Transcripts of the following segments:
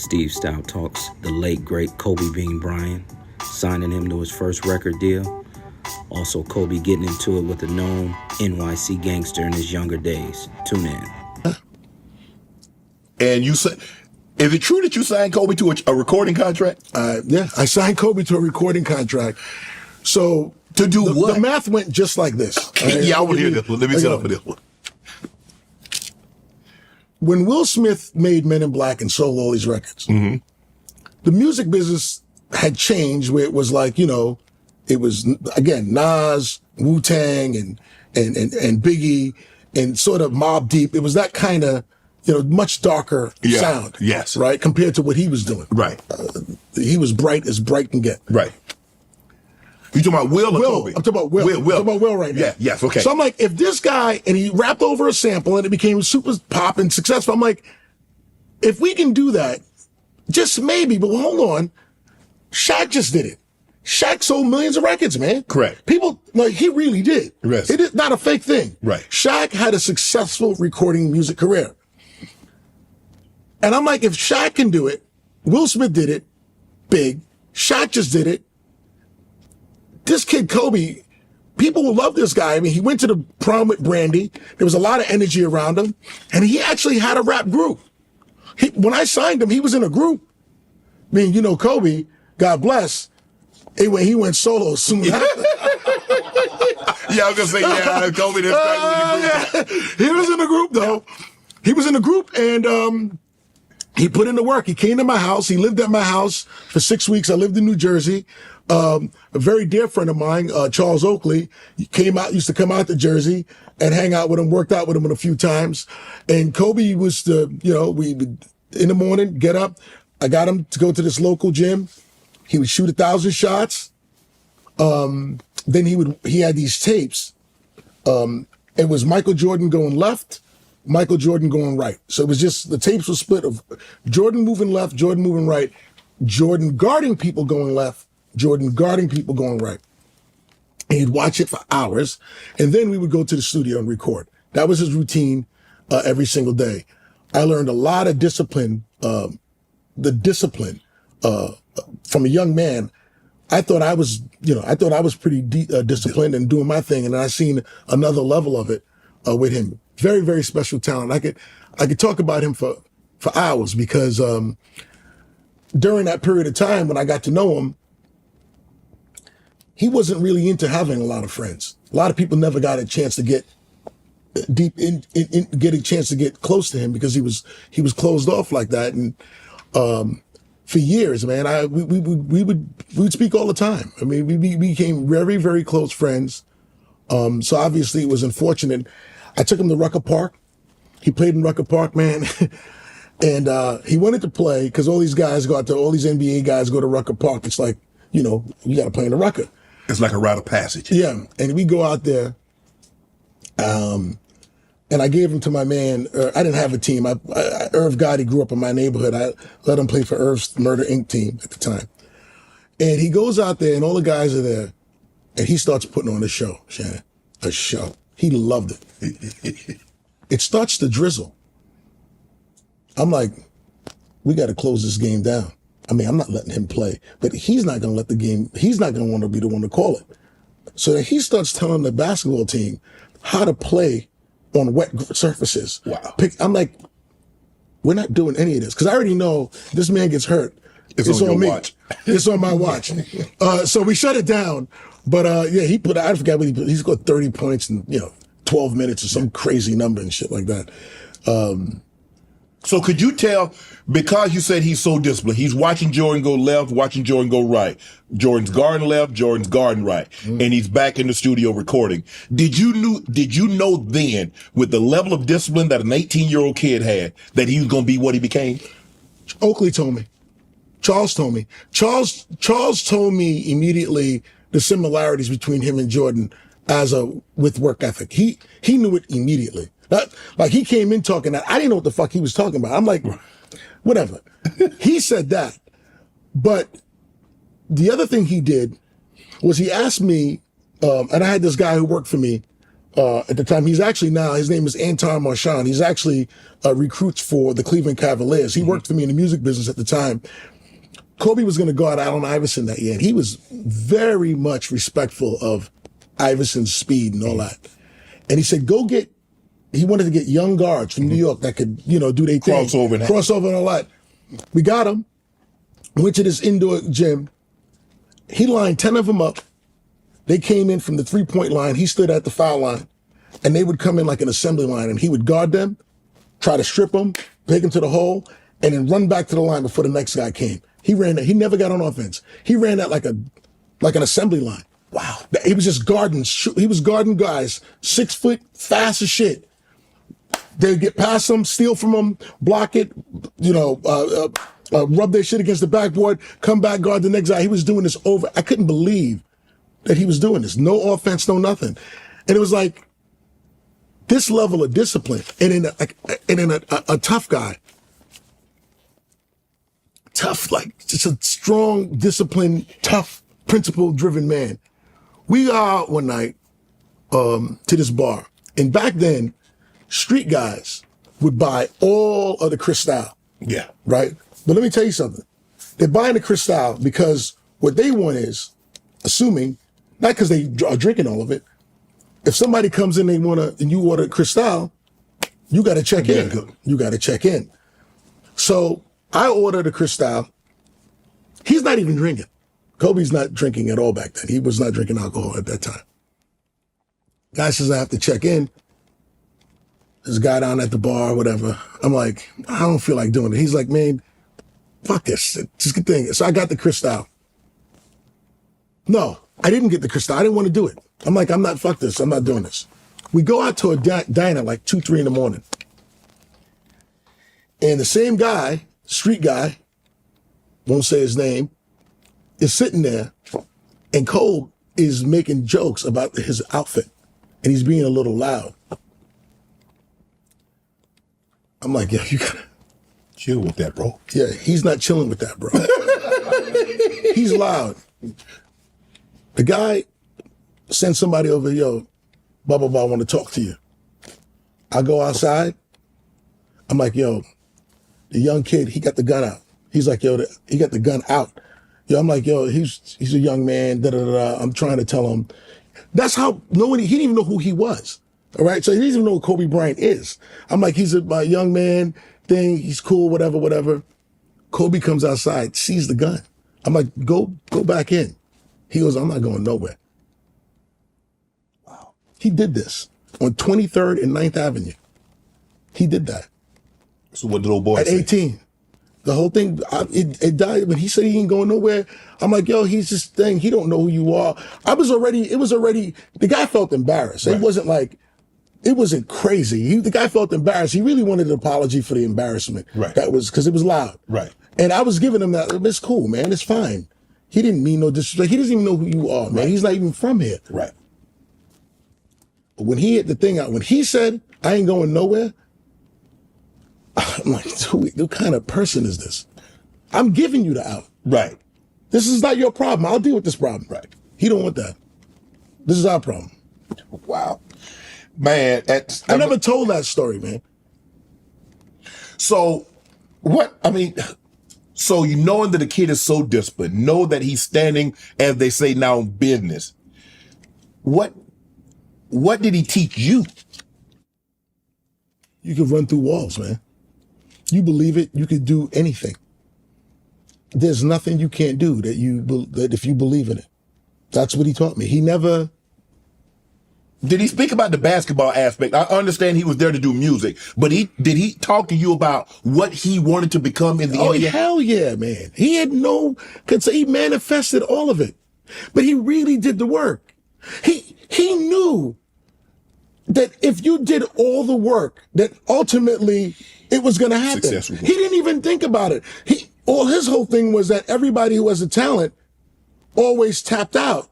Steve Stoute talks the late, great Kobe Bryant, signing him to his first record deal. Also, Kobe getting into it with a known NYC gangster in his younger days. Tune in. And you say, is it true that you signed Kobe to a recording contract? Yeah, I signed Kobe to a recording contract. So to do what? The math went just like this. Right? Yeah, I want to hear this one. Let me set up for this one. When Will Smith made Men in Black and sold all these records, the music business had changed where it was like, you know, it was, again, Nas, Wu-Tang, and Biggie, and sort of Mobb Deep. It was that kind of, you know, much darker sound. Yes. Right? Compared to what he was doing. Right. He was bright as bright can get. Right. You talking about Will or Kobe? I'm talking about Will. I'm talking about Will right now. Yeah, yes, okay. So I'm like, if this guy, and he rapped over a sample and it became super pop and successful, I'm like, if we can do that, just maybe, but hold on, Shaq just did it. Shaq sold millions of records, man. Correct. People, like, he really did. Yes. It is not a fake thing. Right. Shaq had a successful recording music career. And I'm like, if Shaq can do it, Will Smith did it, big, Shaq just did it, this kid, Kobe, people will love this guy. I mean, he went to the prom with Brandy. There was a lot of energy around him. And he actually had a rap group. When I signed him, he was in a group. I mean, you know, Kobe, God bless, he went solo soon after. Yeah, I was going to say, yeah, Kobe didn't start with the group. He was in a group, though. He was in a group, and he put in the work. He came to my house. He lived at my house for 6 weeks. I lived in New Jersey. A very dear friend of mine, Charles Oakley, used to come out to Jersey and hang out with him, worked out with him a few times. And Kobe was we would, in the morning, get up. I got him to go to this local gym. He would shoot 1,000 shots. Then he had these tapes. It was Michael Jordan going left, Michael Jordan going right. So it was just, the tapes were split of Jordan moving left, Jordan moving right, Jordan guarding people going left, Jordan guarding people going right. And he'd watch it for hours. And then we would go to the studio and record. That was his routine every single day. I learned a lot of discipline, from a young man. I thought I was pretty disciplined and doing my thing. And I seen another level of it with him. Very, very special talent. I could talk about him for hours because during that period of time when I got to know him, he wasn't really into having a lot of friends. A lot of people never got a chance to get deep get a chance to get close to him because he was closed off like that. And for years, man, we would speak all the time. I mean, we became very, very close friends. So obviously it was unfortunate. I took him to Rucker Park. He played in Rucker Park, man. And he wanted to play because all these NBA guys go to Rucker Park. It's like, you know, you got to play in the Rucker. It's like a rite of passage. Yeah. And we go out there. And I gave him to my man. I didn't have a team. Irv Gotti grew up in my neighborhood. I let him play for Irv's Murder Inc. team at the time. And he goes out there and all the guys are there. And he starts putting on a show, Shannon. A show. He loved it. It starts to drizzle. I'm like, we got to close this game down. I mean, I'm not letting him play, but he's not going to want to be the one to call it. So that he starts telling the basketball team how to play on wet surfaces. Wow. I'm like, we're not doing any of this. Because I already know this man gets hurt. It's on me. Watch. It's on my watch. So we shut it down. But I forgot what he scored 30 points in 12 minutes or some crazy number and shit like that. So could you tell, because you said he's so disciplined, he's watching Jordan go left, watching Jordan go right. Jordan's guarding left, Jordan's guarding right. And he's back in the studio recording. Did you know then, with the level of discipline that an 18-year-old kid had, that he was going to be what he became? Oakley told me. Charles told me. Charles told me immediately the similarities between him and Jordan with work ethic. He knew it immediately. Like he came in talking that. I didn't know what the fuck he was talking about. I'm like, whatever. He said that. But the other thing he did was he asked me, and I had this guy who worked for me, at the time. He's actually now, his name is Anton Marchand. He's actually recruits for the Cleveland Cavaliers. He worked for me in the music business at the time. Kobe was going to guard Allen Iverson that year, and he was very much respectful of Iverson's speed and all that. And he said, he wanted to get young guards from New York that could, do their thing. Crossover and all that. We got him. Went to this indoor gym. He lined 10 of them up. They came in from the 3-point line. He stood at the foul line. And they would come in like an assembly line. And he would guard them, try to strip them, take them to the hole, and then run back to the line before the next guy came. He ran that. He never got on offense. He ran that like an assembly line. Wow. He was just guarding. He was guarding guys, 6 foot, fast as shit. They'd get past him, steal from him, block it, rub their shit against the backboard, come back, guard the next guy. He was doing this over. I couldn't believe that he was doing this. No offense, no nothing. And it was like this level of discipline. And in a tough guy, tough, like just a strong, disciplined, tough, principle-driven man. We are one night to this bar. And back then, street guys would buy all of the Cristal. Yeah. Right? But let me tell you something. They're buying the Cristal because what they want is, assuming, not because they are drinking all of it, if somebody comes in and you order Cristal, you got to check in. Good. You got to check in. So I ordered a Cristal. He's not even drinking. Kobe's not drinking at all back then. He was not drinking alcohol at that time. Guy says, I have to check in. This guy down at the bar, whatever. I'm like, I don't feel like doing it. He's like, man, fuck this. It's a good thing. So I got the Cristal. No, I didn't get the Cristal. I didn't want to do it. I'm like, fuck this. I'm not doing this. We go out to a diner like 2, 3 in the morning. And the same guy, street guy, won't say his name, is sitting there, and Cole is making jokes about his outfit, and he's being a little loud. I'm like, yeah, you gotta chill with that, bro. Yeah, he's not chilling with that, bro. He's loud. The guy sends somebody over, yo, blah, blah, blah, I want to talk to you. I go outside. I'm like, yo, the young kid, he got the gun out. He's like, yo, he got the gun out. Yo, I'm like, yo, he's a young man, da-da-da-da. I'm trying to tell him. That's how, he didn't even know who he was. All right, so he doesn't even know who Kobe Bryant is. I'm like, he's a young man thing. He's cool, whatever. Kobe comes outside, sees the gun. I'm like, go back in. He goes, I'm not going nowhere. Wow. He did this on 23rd and 9th Avenue. He did that. So what did old boy say? At 18. The whole thing, it died, but he said he ain't going nowhere. I'm like, yo, he's this thing. He don't know who you are. The guy felt embarrassed. Right. It wasn't crazy. The guy felt embarrassed. He really wanted an apology for the embarrassment. Right. That was because it was loud. Right. And I was giving him that. It's cool, man. It's fine. He didn't mean no disrespect. He doesn't even know who you are, man. Right. He's not even from here. Right. But when he hit the thing out, when he said, I ain't going nowhere, I'm like, dude, what kind of person is this? I'm giving you the out. Right. This is not your problem. I'll deal with this problem. Right. He don't want that. This is our problem. Wow. Man, I never told that story, man. So you knowing that the kid is so disciplined, know that he's standing, as they say now, in business. What did he teach you? You can run through walls, man. You believe it, you could do anything. There's nothing you can't do that if you believe in it. That's what he taught me. He never... Did he speak about the basketball aspect? I understand he was there to do music, but did he talk to you about what he wanted to become in the NBA? Oh, hell yeah, man. He had he manifested all of it, but he really did the work. He knew that if you did all the work, that ultimately it was going to happen. Successful. He didn't even think about it. His whole thing was that everybody who has a talent always tapped out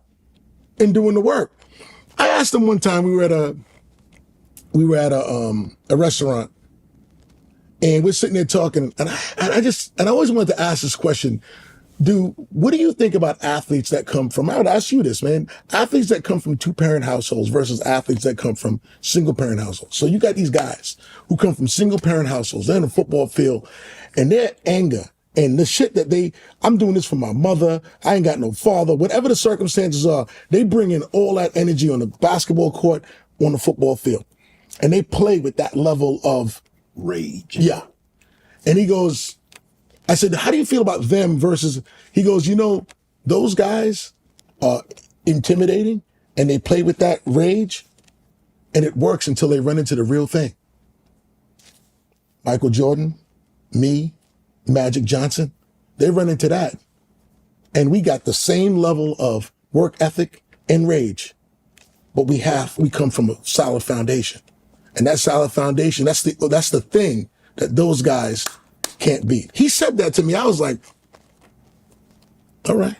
in doing the work. I asked him one time, we were at a restaurant, and we're sitting there talking, and I always wanted to ask this question. what do you think about athletes that come from, I would ask you this, man, athletes that come from 2-parent households versus athletes that come from single-parent households. So you got these guys who come from single-parent households, they're in the football field, and their anger and the shit that I'm doing this for my mother, I ain't got no father, whatever the circumstances are, they bring in all that energy on the basketball court, on the football field. And they play with that level of Rage. yeah. And he goes, I said, how do you feel about them versus, he goes, those guys are intimidating and they play with that rage and it works until they run into the real thing. Michael Jordan, me, Magic Johnson, they run into that. And we got the same level of work ethic and rage, but we come from a solid foundation. And that solid foundation, that's the thing that those guys can't beat. He said that to me. I was like, all right.